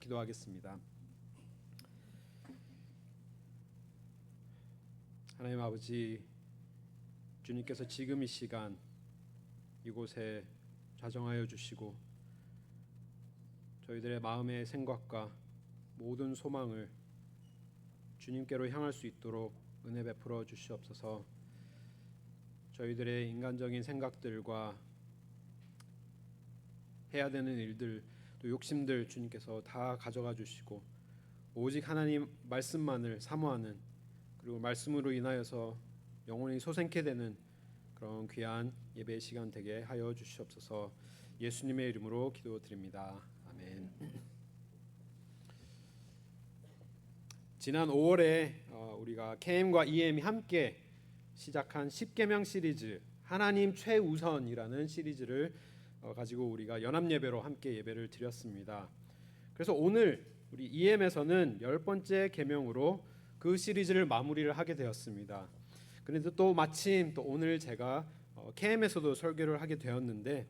기도하겠습니다. 하나님 아버지, 주님께서 지금 이 시간 이곳에 좌정하여 주시고 저희들의 마음의 생각과 모든 소망을 주님께로 향할 수 있도록 은혜 베풀어 주시옵소서. 저희들의 인간적인 생각들과 해야 되는 일들, 또 욕심들 주님께서 다 가져가 주시고 오직 하나님 말씀만을 사모하는, 그리고 말씀으로 인하여서 영혼이 소생케 되는 그런 귀한 예배의 시간 되게 하여 주시옵소서. 예수님의 이름으로 기도드립니다. 아멘. 지난 5월에 우리가 KM과 EM이 함께 시작한 10계명 시리즈, 하나님 최우선이라는 시리즈를 가지고 우리가 연합예배로 함께 예배를 드렸습니다. 그래서 오늘 우리 EM에서는 10번째 계명으로 그 시리즈를 마무리를 하게 되었습니다. 그런데 또 마침 또 오늘 제가 KM에서도 설교를 하게 되었는데,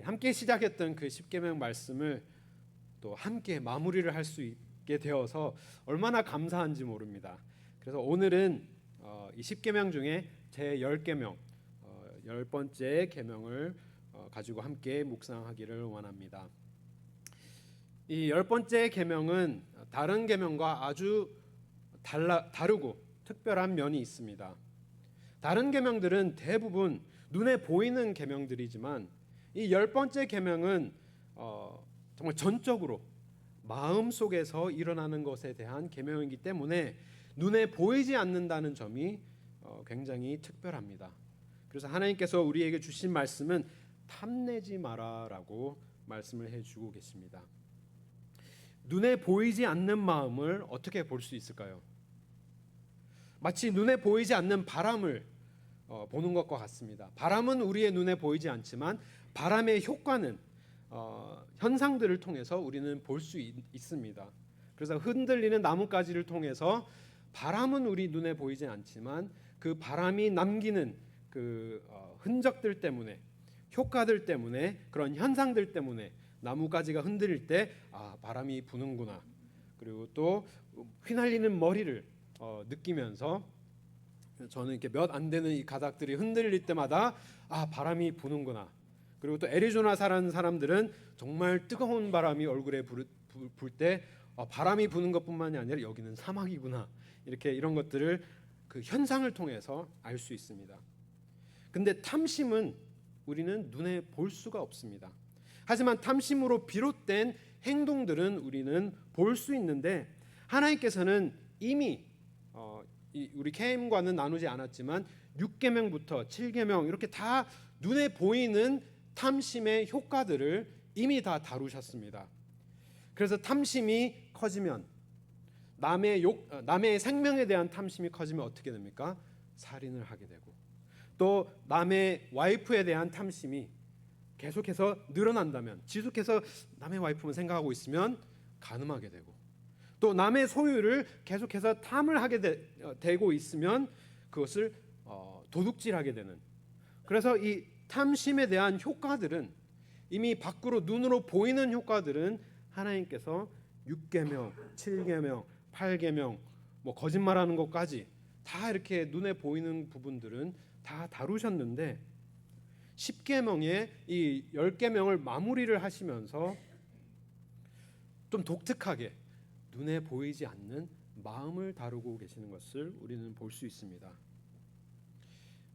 함께 시작했던 그 10계명 말씀을 또 함께 마무리를 할 수 있게 되어서 얼마나 감사한지 모릅니다. 그래서 오늘은 이 10계명 중에 제 10계명, 10번째 계명을 가지고 함께 묵상하기를 원합니다. 이 10번째 계명은 다른 계명과 아주 다르고 특별한 면이 있습니다. 다른 계명들은 대부분 눈에 보이는 계명들이지만 이 10번째 계명은 정말 전적으로 마음속에서 일어나는 것에 대한 계명이기 때문에 눈에 보이지 않는다는 점이 굉장히 특별합니다. 그래서 하나님께서 우리에게 주신 말씀은 탐내지 마라라고 말씀을 해주고 계십니다. 눈에 보이지 않는 마음을 어떻게 볼 수 있을까요? 마치 눈에 보이지 않는 바람을 보는 것과 같습니다. 바람은 우리의 눈에 보이지 않지만 바람의 효과는 현상들을 통해서 우리는 볼 수 있습니다. 그래서 흔들리는 나뭇가지를 통해서 바람은 우리 눈에 보이지 않지만 그 바람이 남기는 그 흔적들 때문에, 효과들 때문에, 그런 현상들 때문에 나뭇가지가 흔들릴 때 바람이 부는구나, 그리고 또 휘날리는 머리를 느끼면서 저는 이렇게 몇 안 되는 이 가닥들이 흔들릴 때마다 바람이 부는구나. 그리고 또 애리조나 사는 사람들은 정말 뜨거운 바람이 얼굴에 불 때 바람이 부는 것뿐만이 아니라 여기는 사막이구나, 이렇게 이런 것들을 그 현상을 통해서 알 수 있습니다. 근데 탐심은 우리는 눈에 볼 수가 없습니다. 하지만 탐심으로 비롯된 행동들은 우리는 볼 수 있는데, 하나님께서는 이미 우리 KM과는 나누지 않았지만 6계명부터 7계명 이렇게 다 눈에 보이는 탐심의 효과들을 이미 다 다루셨습니다. 그래서 탐심이 커지면, 남의 생명에 대한 탐심이 커지면 어떻게 됩니까? 살인을 하게 되고, 또 남의 와이프에 대한 탐심이 계속해서 늘어난다면, 지속해서 남의 와이프만 생각하고 있으면 간음하게 되고, 또 남의 소유를 계속해서 탐을 하게 되고 있으면 그것을 도둑질하게 되는, 그래서 이 탐심에 대한 효과들은, 이미 밖으로 눈으로 보이는 효과들은 하나님께서 6계명, 7계명, 8계명, 거짓말하는 것까지 다 이렇게 눈에 보이는 부분들은 다 다루셨는데, 10계명의 이 10계명을 마무리를 하시면서 좀 독특하게 눈에 보이지 않는 마음을 다루고 계시는 것을 우리는 볼 수 있습니다.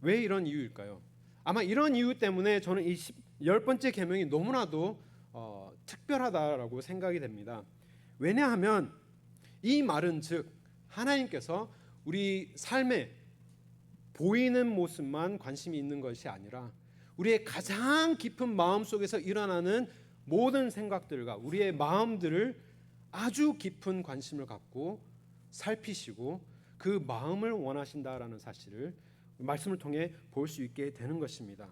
왜 이런 이유일까요? 아마 이런 이유 때문에 저는 이 10번째 계명이 너무나도 특별하다라고 생각이 됩니다. 왜냐하면 이 말은 즉 하나님께서 우리 삶에 보이는 모습만 관심이 있는 것이 아니라 우리의 가장 깊은 마음속에서 일어나는 모든 생각들과 우리의 마음들을 아주 깊은 관심을 갖고 살피시고 그 마음을 원하신다라는 사실을 말씀을 통해 볼 수 있게 되는 것입니다.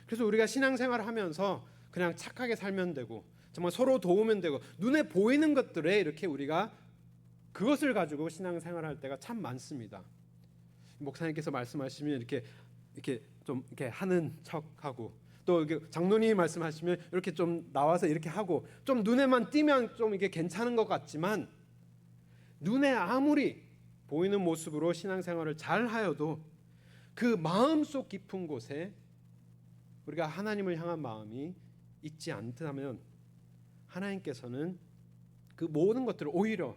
그래서 우리가 신앙생활을 하면서 그냥 착하게 살면 되고 정말 서로 도우면 되고 눈에 보이는 것들에 이렇게 우리가 그것을 가지고 신앙생활을 할 때가 참 많습니다. 목사님께서 말씀하시면 이렇게 좀 이렇게 하는 척하고 또 이렇게 장로님이 말씀하시면 이렇게 좀 나와서 이렇게 하고 좀 눈에만 띄면 좀 이게 괜찮은 것 같지만 눈에 아무리 보이는 모습으로 신앙생활을 잘 하여도 그 마음속 깊은 곳에 우리가 하나님을 향한 마음이 있지 않다면 하나님께서는 그 모든 것들을 오히려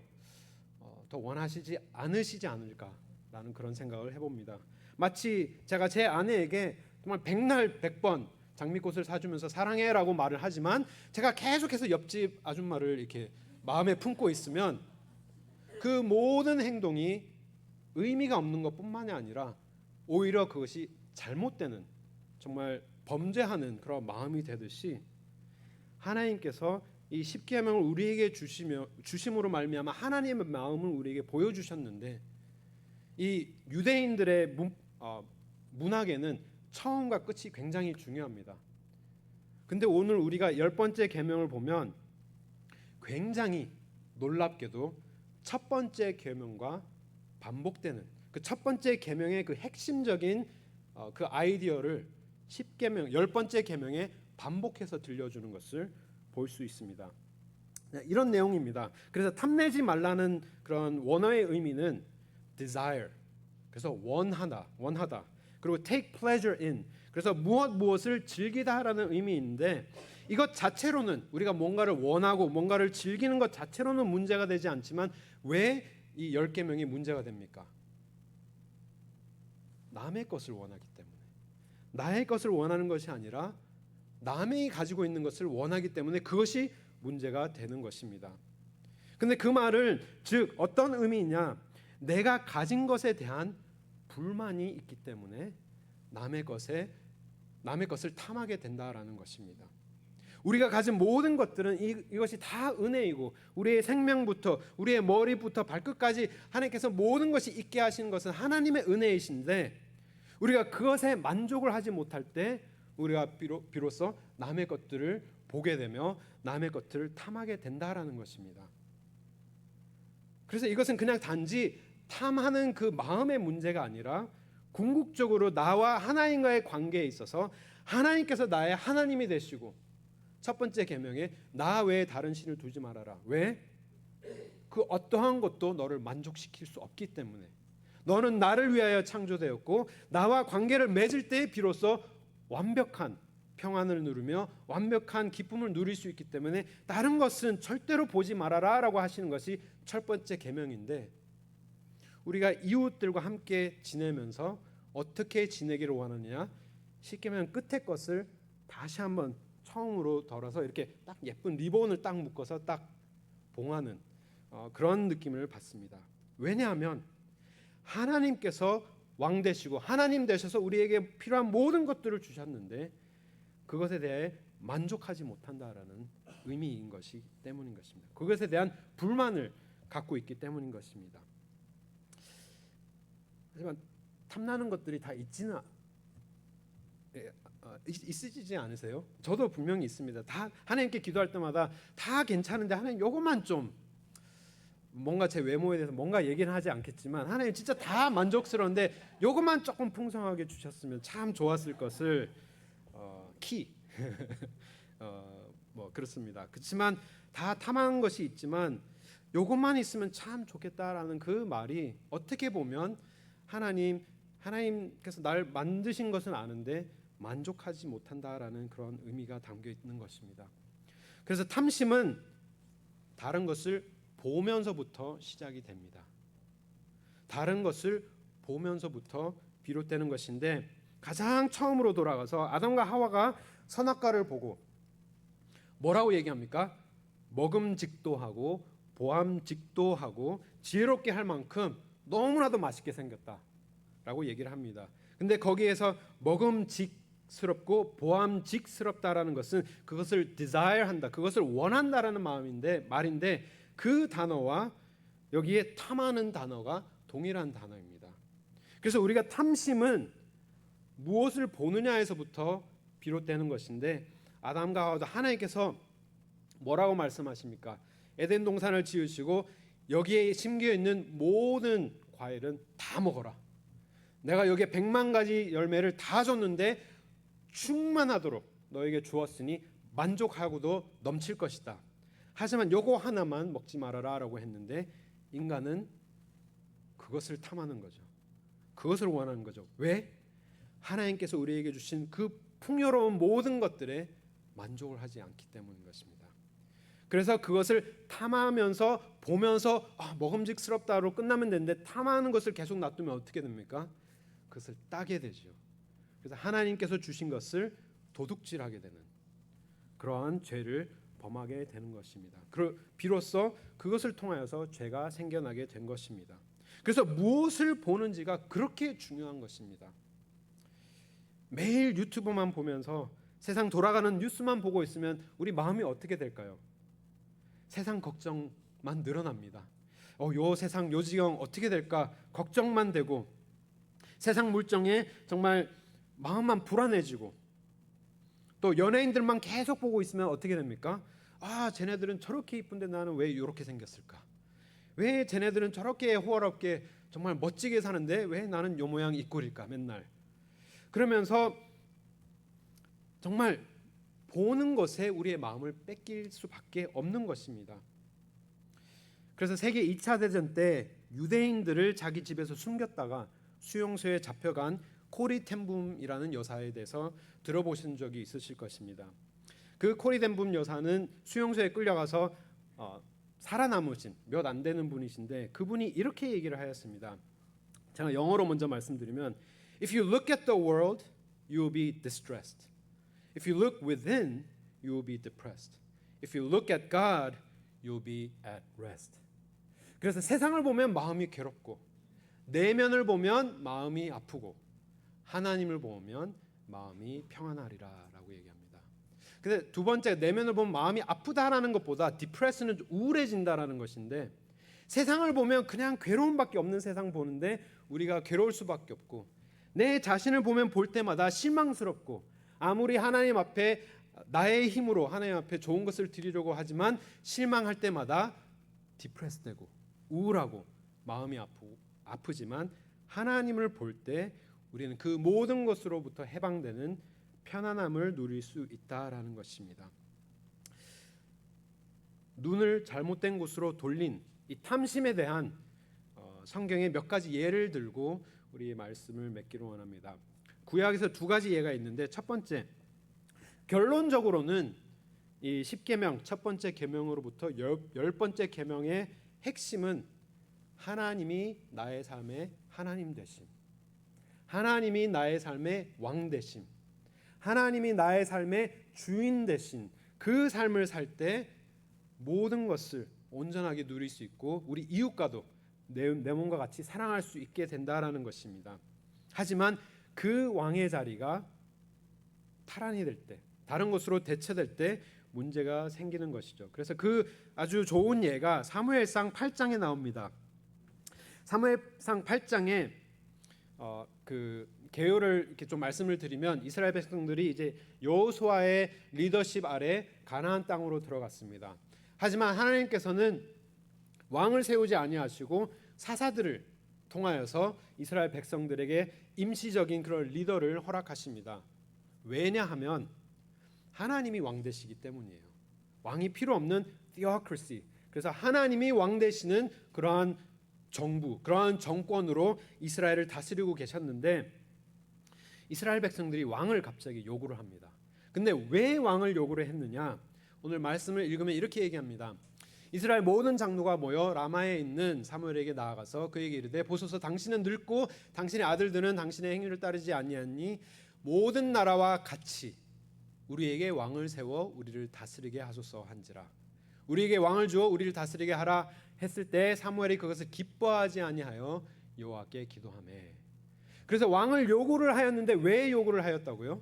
더 원하시지 않으시지 않을까라는 그런 생각을 해봅니다. 마치 제가 제 아내에게 정말 백날 백번 장미꽃을 사주면서 사랑해라고 말을 하지만 제가 계속해서 옆집 아줌마를 이렇게 마음에 품고 있으면 그 모든 행동이 의미가 없는 것뿐만이 아니라 오히려 그것이 잘못되는 정말 범죄하는 그런 마음이 되듯이 하나님께서 이 십계명을 우리에게 주심으로 말미암아 하나님의 마음을 우리에게 보여주셨는데 이 유대인들의 문학에는 처음과 끝이 굉장히 중요합니다. 근데 오늘 우리가 10번째 계명을 보면 굉장히 놀랍게도 첫 번째 계명과 반복되는 그 첫 번째 계명의 그 핵심적인 그 아이디어를 10계명 10번째 계명에 반복해서 들려주는 것을 볼 수 있습니다. 이런 내용입니다. 그래서 탐내지 말라는 그런 원어의 의미는 desire, 그래서 원하다. 그리고 take pleasure in, 그래서 무엇을 즐기다라는 의미인데 이것 자체로는 우리가 뭔가를 원하고 뭔가를 즐기는 것 자체로는 문제가 되지 않지만 왜 이 10계명이 문제가 됩니까? 남의 것을 원하기 때문에. 나의 것을 원하는 것이 아니라 남이 가지고 있는 것을 원하기 때문에 그것이 문제가 되는 것입니다. 근데 그 말을 즉 어떤 의미냐? 내가 가진 것에 대한 불만이 있기 때문에 남의 것을 탐하게 된다라는 것입니다. 우리가 가진 모든 것들은 이것이 다 은혜이고 우리의 생명부터 우리의 머리부터 발끝까지 하나님께서 모든 것이 있게 하신 것은 하나님의 은혜이신데 우리가 그것에 만족을 하지 못할 때 우리가 비로소 남의 것들을 보게 되며 남의 것들을 탐하게 된다라는 것입니다. 그래서 이것은 그냥 단지 탐하는 그 마음의 문제가 아니라 궁극적으로 나와 하나님과의 관계에 있어서 하나님께서 나의 하나님이 되시고 첫 번째 계명에 나 외에 다른 신을 두지 말아라. 왜? 그 어떠한 것도 너를 만족시킬 수 없기 때문에 너는 나를 위하여 창조되었고 나와 관계를 맺을 때 비로소 완벽한 평안을 누리며 완벽한 기쁨을 누릴 수 있기 때문에 다른 것은 절대로 보지 말아라 라고 하시는 것이 첫 번째 계명인데 우리가 이웃들과 함께 지내면서 어떻게 지내기를 원하느냐 10계명 끝의 것을 다시 한번 처음으로 덜어서 이렇게 딱 예쁜 리본을 딱 묶어서 딱 봉하는 그런 느낌을 받습니다. 왜냐하면 하나님께서 왕 되시고 하나님 되셔서 우리에게 필요한 모든 것들을 주셨는데 그것에 대해 만족하지 못한다라는 의미인 것이기 때문인 것입니다. 그것에 대한 불만을 갖고 있기 때문인 것입니다. 하지만 탐나는 것들이 다 있으시지 않으세요? 저도 분명히 있습니다. 다 하나님께 기도할 때마다 다 괜찮은데 하나님 요것만 좀 뭔가 제 외모에 대해서 뭔가 얘기는 하지 않겠지만 하나님 진짜 다 만족스러운데 요것만 조금 풍성하게 주셨으면 참 좋았을 것을 뭐 그렇습니다. 그렇지만 다 탐한 것이 있지만 요것만 있으면 참 좋겠다라는 그 말이 어떻게 보면 하나님께서 날 만드신 것은 아는데 만족하지 못한다라는 그런 의미가 담겨 있는 것입니다. 그래서 탐심은 다른 것을 보면서부터 시작이 됩니다. 다른 것을 보면서부터 비롯되는 것인데 가장 처음으로 돌아가서 아담과 하와가 선악과를 보고 뭐라고 얘기합니까? 먹음직도 하고 보암직도 하고 지혜롭게 할 만큼 너무나도 맛있게 생겼다라고 얘기를 합니다. 근데 거기에서 먹음직스럽고 보암직스럽다라는 것은 그것을 desire한다, 그것을 원한다라는 말인데 그 단어와 여기에 탐하는 단어가 동일한 단어입니다. 그래서 우리가 탐심은 무엇을 보느냐에서부터 비롯되는 것인데 아담과 하와도 하나님께서 뭐라고 말씀하십니까? 에덴 동산을 지으시고 여기에 심겨 있는 모든 과일은 다 먹어라. 내가 여기에 100만 가지 열매를 다 줬는데 충만하도록 너에게 주었으니 만족하고도 넘칠 것이다. 하지만 요거 하나만 먹지 말아라 라고 했는데 인간은 그것을 탐하는 거죠. 그것을 원하는 거죠. 왜? 하나님께서 우리에게 주신 그 풍요로운 모든 것들에 만족을 하지 않기 때문인 것입니다. 그래서 그것을 탐하면서 보면서 먹음직스럽다로 끝나면 되는데 탐하는 것을 계속 놔두면 어떻게 됩니까? 그것을 따게 되죠. 그래서 하나님께서 주신 것을 도둑질하게 되는 그러한 죄를 범하게 되는 것입니다. 비로소 그것을 통하여서 죄가 생겨나게 된 것입니다. 그래서 무엇을 보는지가 그렇게 중요한 것입니다. 매일 유튜브만 보면서 세상 돌아가는 뉴스만 보고 있으면 우리 마음이 어떻게 될까요? 세상 걱정만 늘어납니다. 요 세상 요 지경 어떻게 될까 걱정만 되고 세상 물정에 정말 마음만 불안해지고 또 연예인들만 계속 보고 있으면 어떻게 됩니까? 쟤네들은 저렇게 이쁜데 나는 왜 이렇게 생겼을까? 왜 쟤네들은 저렇게 호화롭게 정말 멋지게 사는데 왜 나는 요 모양 이 꼴일까 맨날. 그러면서 정말 보는 것에 우리의 마음을 뺏길 수밖에 없는 것입니다. 그래서 세계 2차 대전 때 유대인들을 자기 집에서 숨겼다가 수용소에 잡혀간 코리 텐붐이라는 여사에 대해서 들어보신 적이 있으실 것입니다. 그 코리 텐붐 여사는 수용소에 끌려가서 살아남으신 몇 안 되는 분이신데 그분이 이렇게 얘기를 하였습니다. 제가 영어로 먼저 말씀드리면 If you look at the world, you will be distressed. If you look within, you will be depressed. If you look at God, you will be at rest. 그래서 세상을 보면 마음이 괴롭고 내면을 보면 마음이 아프고 하나님을 보면 마음이 평안하리라라고 얘기합니다. 근데 두 번째 내면을 보면 마음이 아프다라는 것보다 디프레스는 우울해진다라는 것인데 세상을 보면 그냥 괴로움밖에 없는 세상 보는데 우리가 괴로울 수밖에 없고 내 자신을 보면 볼 때마다 실망스럽고 아무리 하나님 앞에 나의 힘으로 하나님 앞에 좋은 것을 드리려고 하지만 실망할 때마다 디프레스되고 우울하고 마음이 아프지만 하나님을 볼 때 우리는 그 모든 것으로부터 해방되는 편안함을 누릴 수 있다라는 것입니다. 눈을 잘못된 곳으로 돌린 이 탐심에 대한 성경의 몇 가지 예를 들고 우리의 말씀을 맺기를 원합니다. 구약에서 두 가지 예가 있는데 첫 번째 결론적으로는 이 10계명 첫 번째 계명으로부터 10번째 계명의 핵심은 하나님이 나의 삶의 하나님 되심, 하나님이 나의 삶의 왕 되심, 하나님이 나의 삶의 주인 되신 그 삶을 살 때 모든 것을 온전하게 누릴 수 있고 우리 이웃과도 내 몸과 같이 사랑할 수 있게 된다라는 것입니다. 하지만 그 왕의 자리가 탈환이 될 때, 다른 것으로 대체될 때 문제가 생기는 것이죠. 그래서 그 아주 좋은 예가 사무엘상 8장에 나옵니다. 사무엘상 8장에 그 개요를 이렇게 좀 말씀을 드리면 이스라엘 백성들이 이제 여호수아의 리더십 아래 가나안 땅으로 들어갔습니다. 하지만 하나님께서는 왕을 세우지 아니하시고 사사들을 통하여서 이스라엘 백성들에게 임시적인 그런 리더를 허락하십니다. 왜냐하면 하나님이 왕 되시기 때문이에요. 왕이 필요 없는 theocracy. 그래서 하나님이 왕 되시는 그러한 정부, 그러한 정권으로 이스라엘을 다스리고 계셨는데 이스라엘 백성들이 왕을 갑자기 요구를 합니다. 근데 왜 왕을 요구를 했느냐? 오늘 말씀을 읽으면 이렇게 얘기합니다. 이스라엘 모든 장로가 모여 라마에 있는 사무엘에게 나아가서 그에게 이르되 보소서 당신은 늙고 당신의 아들들은 당신의 행위를 따르지 아니하니 모든 나라와 같이 우리에게 왕을 세워 우리를 다스리게 하소서 한지라. 우리에게 왕을 주어 우리를 다스리게 하라 했을 때 사무엘이 그것을 기뻐하지 아니하여 여호와께 기도하매. 그래서 왕을 요구를 하였는데 왜 요구를 하였다고요?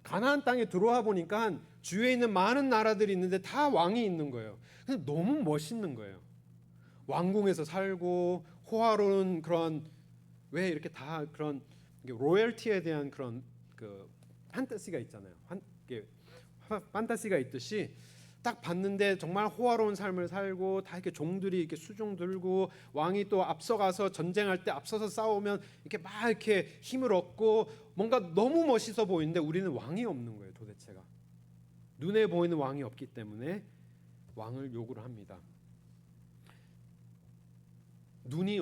가나안 땅에 들어와 보니까 주위에 있는 많은 나라들이 있는데 다 왕이 있는 거예요. 그래서 너무 멋있는 거예요. 왕궁에서 살고 호화로운 그런 왜 이렇게 다 그런 로열티에 대한 그런 그 판타시가 있잖아요. 판타시가 있듯이 딱 봤는데 정말 호화로운 삶을 살고 다 이렇게 종들이 이렇게 수종 들고 왕이 또 앞서가서 전쟁할 때 앞서서 싸우면 이렇게 막 이렇게 힘을 얻고 뭔가 너무 멋있어 보이는데 우리는 왕이 없는 거예요. 도대체가 눈에 보이는 왕이 없기 때문에 왕을 요구를 합니다. 눈이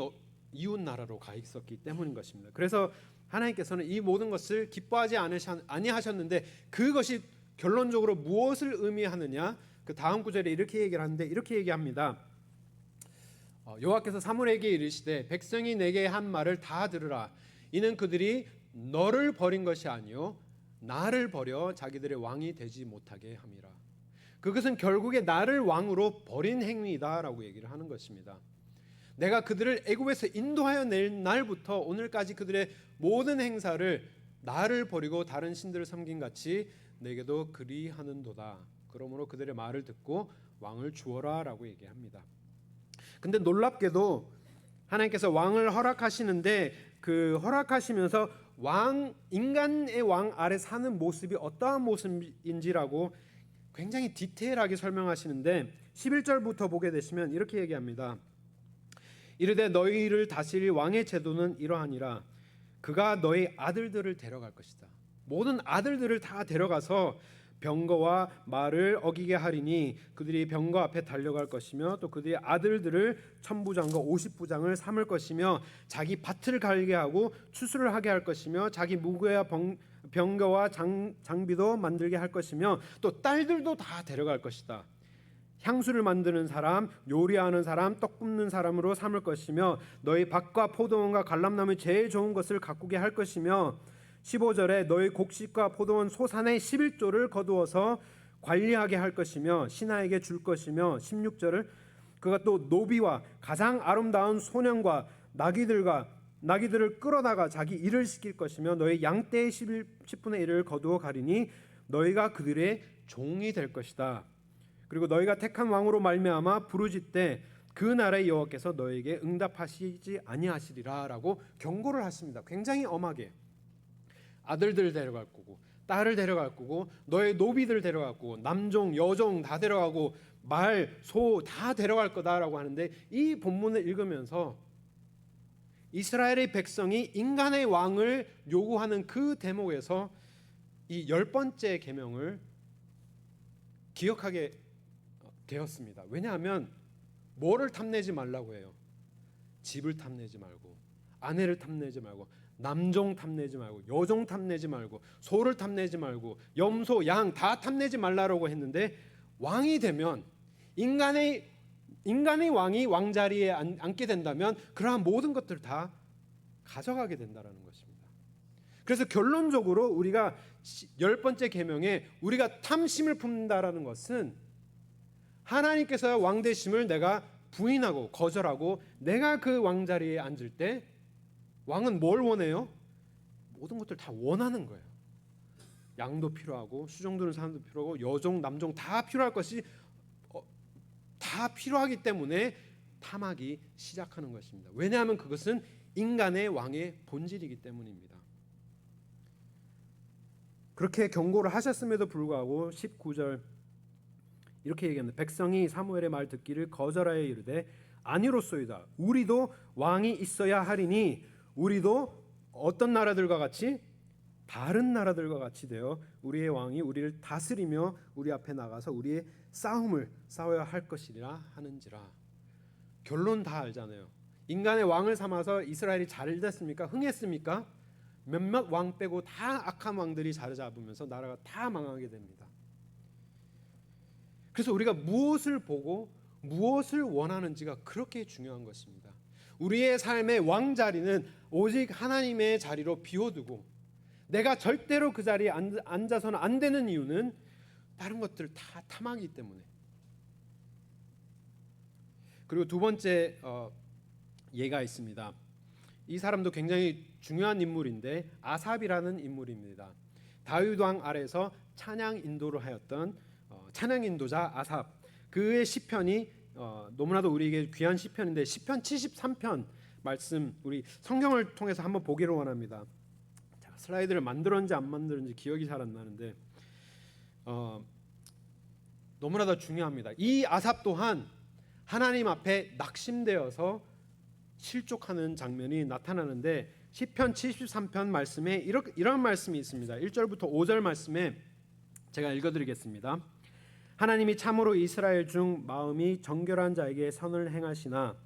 이웃 나라로 가 있었기 때문인 것입니다. 그래서 하나님께서는 이 모든 것을 기뻐하지 아니하셨는데 그것이 결론적으로 무엇을 의미하느냐? 그 다음 구절에 이렇게 얘기를 하는데 이렇게 얘기합니다. 여호와께서 사무엘에게 이르시되 백성이 내게 한 말을 다 들으라. 이는 그들이 너를 버린 것이 아니요 나를 버려 자기들의 왕이 되지 못하게 함이라. 그것은 결국에 나를 왕으로 버린 행위다라고 얘기를 하는 것입니다. 내가 그들을 애굽에서 인도하여 낸 날부터 오늘까지 그들의 모든 행사를 나를 버리고 다른 신들을 섬긴 같이 내게도 그리하는도다. 그러므로 그들의 말을 듣고 왕을 주어라라고 얘기합니다. 근데 놀랍게도 하나님께서 왕을 허락하시는데 그 허락하시면서 인간의 왕 아래 사는 모습이 어떠한 모습인지라고 굉장히 디테일하게 설명하시는데 11절부터 보게 되시면 이렇게 얘기합니다. 이르되 너희를 다스릴 왕의 제도는 이러하니라. 그가 너희 아들들을 데려갈 것이다. 모든 아들들을 다 데려가서 병거와 말을 어기게 하리니 그들이 병거 앞에 달려갈 것이며 또 그들의 아들들을 천부장과 50부장을 삼을 것이며 자기 밭을 갈게 하고 추수를 하게 할 것이며 자기 무게와 병거와 장비도 만들게 할 것이며 또 딸들도 다 데려갈 것이다. 향수를 만드는 사람, 요리하는 사람, 떡 굽는 사람으로 삼을 것이며 너희 밭과 포도원과 갈람나무 제일 좋은 것을 가꾸게 할 것이며 15절에 너희 곡식과 포도원 소산의 11조를 거두어서 관리하게 할 것이며 신하에게 줄 것이며 16절을 그가 또 노비와 가장 아름다운 소년과 나귀들을 끌어다가 자기 일을 시킬 것이며 너희 양떼의 10분의 1을 거두어 가리니 너희가 그들의 종이 될 것이다. 그리고 너희가 택한 왕으로 말미암아 부르짖되 그 나라의 여호와께서 너에게 응답하시지 아니하시리라라고 경고를 하십니다. 굉장히 엄하게 아들들 데려갈 거고 딸을 데려갈 거고 너의 노비들 데려갈 거고 남종 여종 다 데려가고 말, 소 다 데려갈 거다라고 하는데 이 본문을 읽으면서 이스라엘의 백성이 인간의 왕을 요구하는 그 대목에서 이 10번째 계명을 기억하게 되었습니다. 왜냐하면 뭐를 탐내지 말라고 해요? 집을 탐내지 말고 아내를 탐내지 말고 남종 탐내지 말고 여종 탐내지 말고 소를 탐내지 말고 염소 양 다 탐내지 말라고 했는데 왕이 되면 인간의 왕이 왕자리에 앉게 된다면 그러한 모든 것들을 다 가져가게 된다라는 것입니다. 그래서 결론적으로 우리가 10번째 계명에 우리가 탐심을 품는다라는 것은 하나님께서 왕되심을 내가 부인하고 거절하고 내가 그 왕자리에 앉을 때 왕은 뭘 원해요? 모든 것들 다 원하는 거예요. 양도 필요하고 수종 두는 사람도 필요하고 여종 남종 다 필요할 것이 다 필요하기 때문에 탐하기 시작하는 것입니다. 왜냐하면 그것은 인간의 왕의 본질이기 때문입니다. 그렇게 경고를 하셨음에도 불구하고 19절 이렇게 얘기합니다. 백성이 사무엘의 말 듣기를 거절하여 이르되 아니로소이다. 우리도 왕이 있어야 하리니 우리도 어떤 나라들과 같이 다른 나라들과 같이 되어 우리의 왕이 우리를 다스리며 우리 앞에 나가서 우리의 싸움을 싸워야 할 것이라 하는지라. 결론 다 알잖아요. 인간의 왕을 삼아서 이스라엘이 잘 됐습니까? 흥했습니까? 몇몇 왕 빼고 다 악한 왕들이 자리 잡으면서 나라가 다 망하게 됩니다. 그래서 우리가 무엇을 보고 무엇을 원하는지가 그렇게 중요한 것입니다. 우리의 삶의 왕자리는 오직 하나님의 자리로 비워두고 내가 절대로 그 자리에 앉아서는 안 되는 이유는 다른 것들을 다 탐하기 때문에. 그리고 두 번째 예가 있습니다. 이 사람도 굉장히 중요한 인물인데 아삽이라는 인물입니다. 다윗 왕 아래서 찬양 인도를 하였던 찬양 인도자 아삽. 그의 시편이 너무나도 우리에게 귀한 시편인데 시편 73편 말씀 우리 성경을 통해서 한번 보기를 원합니다. 제가 슬라이드를 만들었는지 안 만들었는지 기억이 잘 안 나는데 너무나도 중요합니다. 이 아삽 또한 하나님 앞에 낙심되어서 실족하는 장면이 나타나는데 시편 73편 말씀에 이런 말씀이 있습니다. 1절부터 5절 말씀에 제가 읽어드리겠습니다. 하나님이 참으로 이스라엘 중 마음이 정결한 자에게 선을 행하시나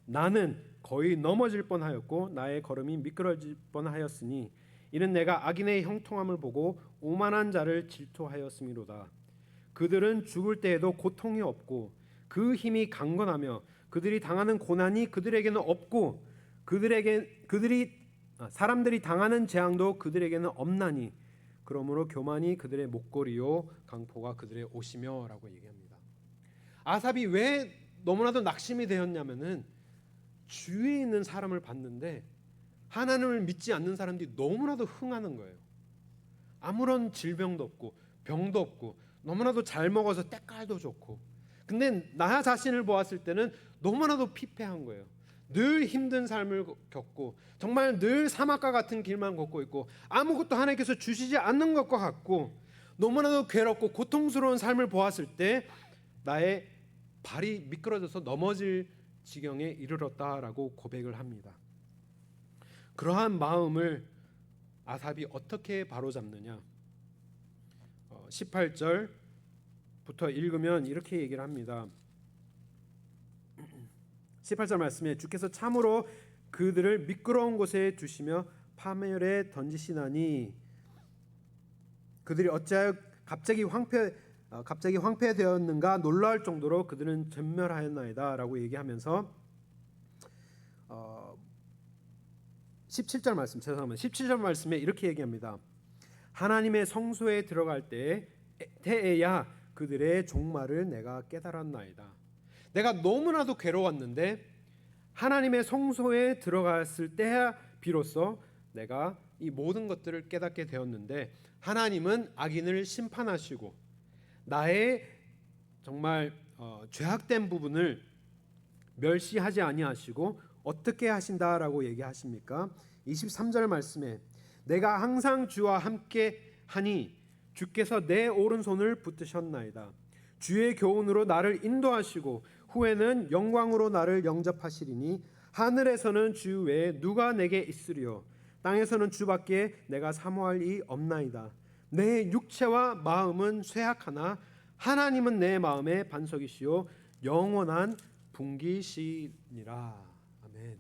나는 거의 넘어질 뻔하였고 나의 걸음이 미끄러질 뻔하였으니 이는 내가 악인의 형통함을 보고 오만한 자를 질투하였음이로다. 그들은 죽을 때에도 고통이 없고 그 힘이 강건하며 그들이 당하는 고난이 그들에게는 없고 사람들이 당하는 재앙도 그들에게는 없나니 그러므로 교만이 그들의 목걸이요 강포가 그들의 옷이며라고 얘기합니다. 아삽이 왜 너무나도 낙심이 되었냐면은 주위에 있는 사람을 봤는데 하나님을 믿지 않는 사람들이 너무나도 흥하는 거예요. 아무런 질병도 없고 병도 없고 너무나도 잘 먹어서 때깔도 좋고, 근데 나 자신을 보았을 때는 너무나도 피폐한 거예요. 늘 힘든 삶을 겪고 정말 늘 사막과 같은 길만 걷고 있고 아무것도 하나님께서 주시지 않는 것과 같고 너무나도 괴롭고 고통스러운 삶을 보았을 때 나의 발이 미끄러져서 넘어질 지경에 이르렀다라고 고백을 합니다. 그러한 마음을 아삽이 어떻게 바로잡느냐? 18절부터 읽으면 이렇게 얘기를 합니다. 18절 말씀에 주께서 참으로 그들을 미끄러운 곳에 두시며 파멸에 던지시나니 그들이 어찌하여 갑자기 황폐되었는가 놀라울 정도로 그들은 전멸하였나이다라고 얘기하면서 17절 말씀, 죄송합니다. 17절 말씀에 이렇게 얘기합니다. 하나님의 성소에 들어갈 때에야 그들의 종말을 내가 깨달았나이다. 내가 너무나도 괴로웠는데 하나님의 성소에 들어갔을 때야 비로소 내가 이 모든 것들을 깨닫게 되었는데 하나님은 악인을 심판하시고 나의 정말 죄악된 부분을 멸시하지 아니하시고 어떻게 하신다라고 얘기하십니까? 23절 말씀에 내가 항상 주와 함께 하니 주께서 내 오른손을 붙드셨나이다. 주의 교훈으로 나를 인도하시고 후에는 영광으로 나를 영접하시리니 하늘에서는 주 외에 누가 내게 있으리요 땅에서는 주밖에 내가 사모할 이 없나이다. 내 육체와 마음은 쇠약하나 하나님은 내 마음의 반석이시요 영원한 분기시니라. 아멘.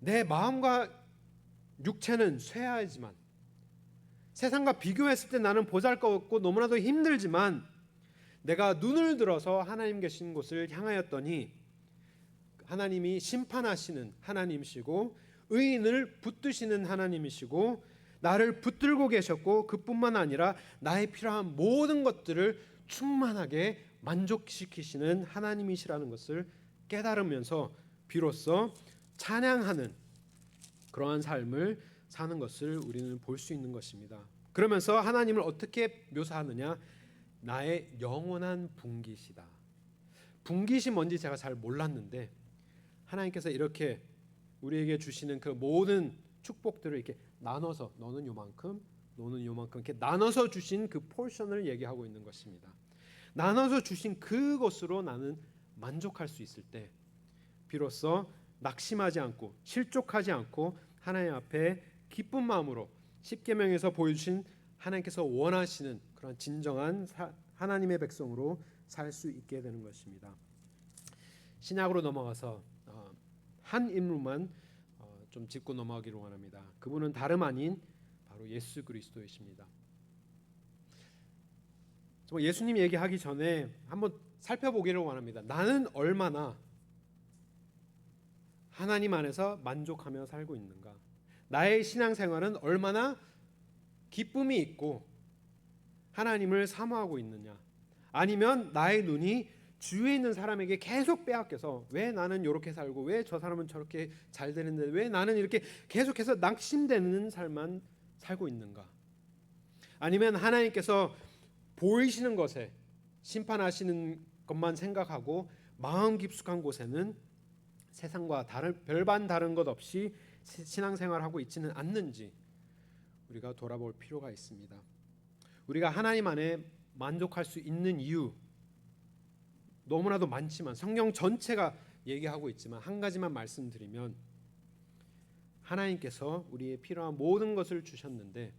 내 마음과 육체는 쇠하지만 세상과 비교했을 때 나는 보잘것없고 너무나도 힘들지만 내가 눈을 들어서 하나님 계신 곳을 향하였더니 하나님이 심판하시는 하나님이시고 의인을 붙드시는 하나님이시고 나를 붙들고 계셨고 그뿐만 아니라 나의 필요한 모든 것들을 충만하게 만족시키시는 하나님이시라는 것을 깨달으면서 비로소 찬양하는 그러한 삶을 사는 것을 우리는 볼 수 있는 것입니다. 그러면서 하나님을 어떻게 묘사하느냐? 나의 영원한 분기시다. 분기시 뭔지 제가 잘 몰랐는데 하나님께서 이렇게 우리에게 주시는 그 모든 축복들을 이렇게 나눠서 너는 요만큼, 너는 요만큼 이렇게 나눠서 주신 그 포션을 얘기하고 있는 것입니다. 나눠서 주신 그것으로 나는 만족할 수 있을 때 비로소 낙심하지 않고 실족하지 않고 하나님 앞에 기쁜 마음으로 십계명에서 보여주신 하나님께서 원하시는 그런 진정한 하나님의 백성으로 살 수 있게 되는 것입니다. 신약으로 넘어가서 한 인물만 좀 짚고 넘어가기를 원합니다. 그분은 다름 아닌 바로 예수 그리스도이십니다. 예수님 얘기하기 전에 한번 살펴보기를 원합니다. 나는 얼마나 하나님 안에서 만족하며 살고 있는가? 나의 신앙생활은 얼마나 기쁨이 있고 하나님을 사모하고 있느냐? 아니면 나의 눈이 주위에 있는 사람에게 계속 빼앗겨서 왜 나는 이렇게 살고 왜 저 사람은 저렇게 잘 되는데 왜 나는 이렇게 계속해서 낙심되는 삶만 살고 있는가? 아니면 하나님께서 보이시는 것에 심판하시는 것만 생각하고 마음 깊숙한 곳에는 세상과 별반 다른 것 없이 신앙생활하고 있지는 않는지 우리가 돌아볼 필요가 있습니다. 우리가 하나님 안에 만족할 수 있는 이유 너무나도 많지만 성경 전체가 얘기하고 있지만 한 가지만 말씀드리면 하나님께서 우리의 필요한 모든 것을 주셨는데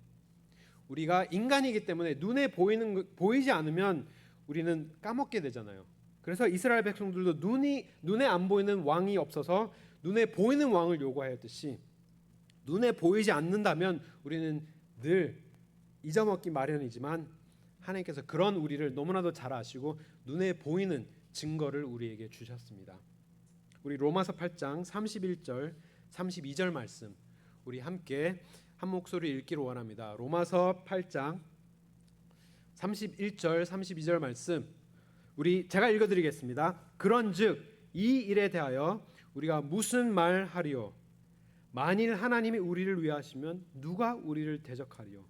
우리가 인간이기 때문에 눈에 보이지 않으면 우리는 까먹게 되잖아요. 그래서 이스라엘 백성들도 눈에 안 보이는 왕이 없어서 눈에 보이는 왕을 요구하였듯이 눈에 보이지 않는다면 우리는 늘 잊어먹기 마련이지만 하나님께서 그런 우리를 너무나도 잘 아시고 눈에 보이는 증거를 우리에게 주셨습니다. 우리 로마서 8장 31절 32절 말씀 우리 함께 한 목소리 읽기를 원합니다. 로마서 8장 31절 32절 말씀 제가 읽어드리겠습니다. 그런즉 이 일에 대하여 우리가 무슨 말하리요? 만일 하나님이 우리를 위하시면 누가 우리를 대적하리요?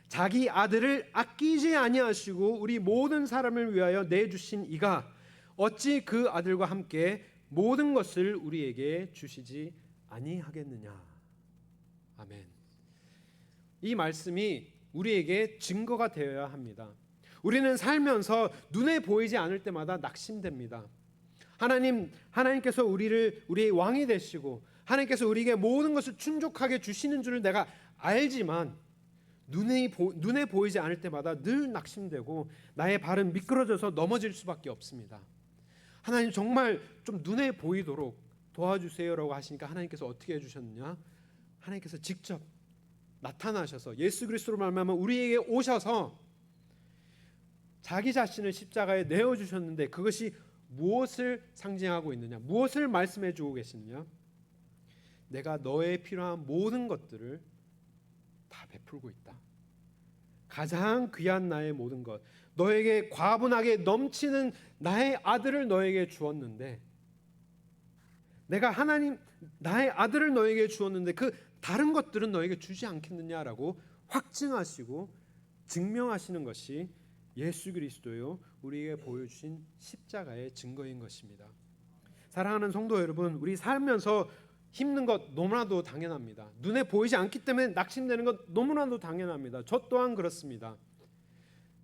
자기 아들을 아끼지 아니하시고 우리 모든 사람을 위하여 내주신 이가 어찌 그 아들과 함께 모든 것을 우리에게 주시지 아니하겠느냐. 아멘. 이 말씀이 우리에게 증거가 되어야 합니다. 우리는 살면서 눈에 보이지 않을 때마다 낙심됩니다. 하나님께서 우리의 왕이 되시고 하나님께서 우리에게 모든 것을 충족하게 주시는 줄을 내가 알지만 눈에 보이지 않을 때마다 늘 낙심되고 나의 발은 미끄러져서 넘어질 수밖에 없습니다. 하나님 정말 좀 눈에 보이도록 도와주세요라고 하시니까 하나님께서 어떻게 해주셨느냐? 하나님께서 직접 나타나셔서 예수 그리스도로 말미암아 우리에게 오셔서 자기 자신을 십자가에 내어주셨는데 그것이 무엇을 상징하고 있느냐? 무엇을 말씀해 주고 계시느냐? 내가 너의 필요한 모든 것들을 다 베풀고 있다. 가장 귀한 나의 모든 것, 너에게 과분하게 넘치는 나의 아들을 너에게 주었는데 내가 나의 아들을 너에게 주었는데 그 다른 것들은 너에게 주지 않겠느냐라고 확증하시고 증명하시는 것이 예수 그리스도요 우리에게 보여주신 십자가의 증거인 것입니다. 사랑하는 성도 여러분, 우리 살면서 힘든 것 너무나도 당연합니다. 눈에 보이지 않기 때문에 낙심되는 것 너무나도 당연합니다. 저 또한 그렇습니다.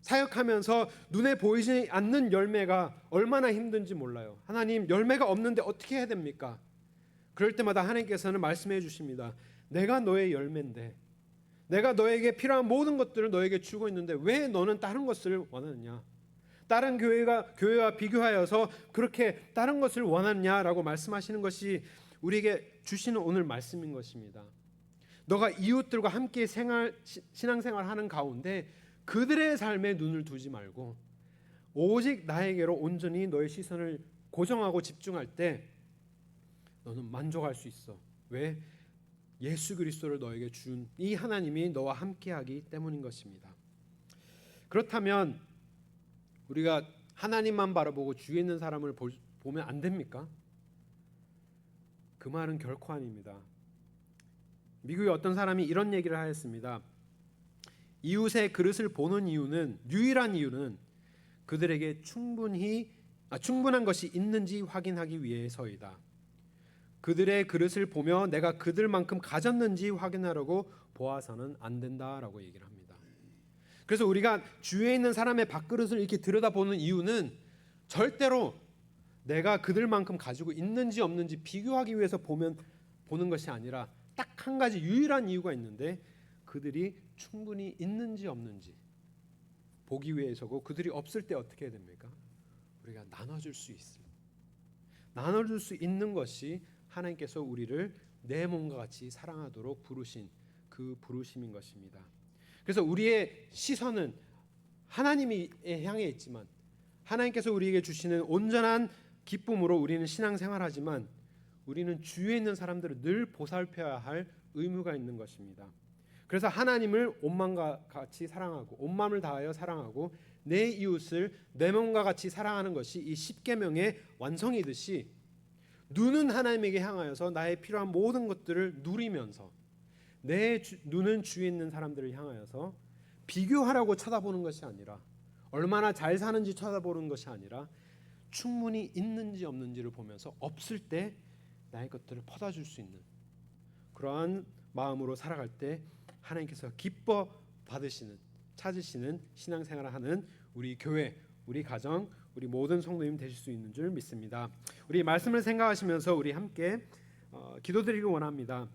사역하면서 눈에 보이지 않는 열매가 얼마나 힘든지 몰라요. 하나님, 열매가 없는데 어떻게 해야 됩니까? 그럴 때마다 하나님께서는 말씀해 주십니다. 내가 너의 열매인데 내가 너에게 필요한 모든 것들을 너에게 주고 있는데 왜 너는 다른 것을 원하느냐? 다른 교회와 비교하여서 그렇게 다른 것을 원하느냐라고 말씀하시는 것이 우리에게 주시는 오늘 말씀인 것입니다. 너가 이웃들과 함께 신앙생활하는 가운데 그들의 삶에 눈을 두지 말고 오직 나에게로 온전히 너의 시선을 고정하고 집중할 때 너는 만족할 수 있어. 왜? 예수 그리스도를 너에게 준 이 하나님이 너와 함께하기 때문인 것입니다. 그렇다면 우리가 하나님만 바라보고 주위에 있는 사람을 보면 안 됩니까? 그 말은 결코 아닙니다. 미국의 어떤 사람이 이런 얘기를 하였습니다. 이웃의 그릇을 보는 유일한 이유는 그들에게 충분한 것이 있는지 확인하기 위해서이다. 그들의 그릇을 보며 내가 그들만큼 가졌는지 확인하려고 보아서는 안 된다라고 얘기를 합니다. 그래서 우리가 주위에 있는 사람의 밥그릇을 이렇게 들여다보는 이유는 절대로 내가 그들만큼 가지고 있는지 없는지 비교하기 위해서 보는 것이 아니라 딱 한 가지 유일한 이유가 있는데 그들이 충분히 있는지 없는지 보기 위해서고 그들이 없을 때 어떻게 해야 됩니까? 우리가 나눠줄 수 있는 것이 하나님께서 우리를 내 몸과 같이 사랑하도록 부르신 그 부르심인 것입니다. 그래서 우리의 시선은 하나님이 향해 있지만 하나님께서 우리에게 주시는 온전한 기쁨으로 우리는 신앙생활하지만 우리는 주위에 있는 사람들을 늘 보살펴야 할 의무가 있는 것입니다. 그래서 하나님을 온 마음과 같이 사랑하고 온 마음을 다하여 사랑하고 내 이웃을 내 몸과 같이 사랑하는 것이 이 십계명의 완성이듯이 눈은 하나님에게 향하여서 나의 필요한 모든 것들을 누리면서 내 눈은 주위에 있는 사람들을 향하여서 비교하라고 쳐다보는 것이 아니라 얼마나 잘 사는지 쳐다보는 것이 아니라 충분히 있는지 없는지를 보면서 없을 때 나의 것들을 퍼다 줄 수 있는 그러한 마음으로 살아갈 때 하나님께서 기뻐 받으시는 찾으시는 신앙생활을 하는 우리 교회, 우리 가정, 우리 모든 성도님 되실 수 있는 줄 믿습니다. 우리 말씀을 생각하시면서 우리 함께 기도드리기 원합니다.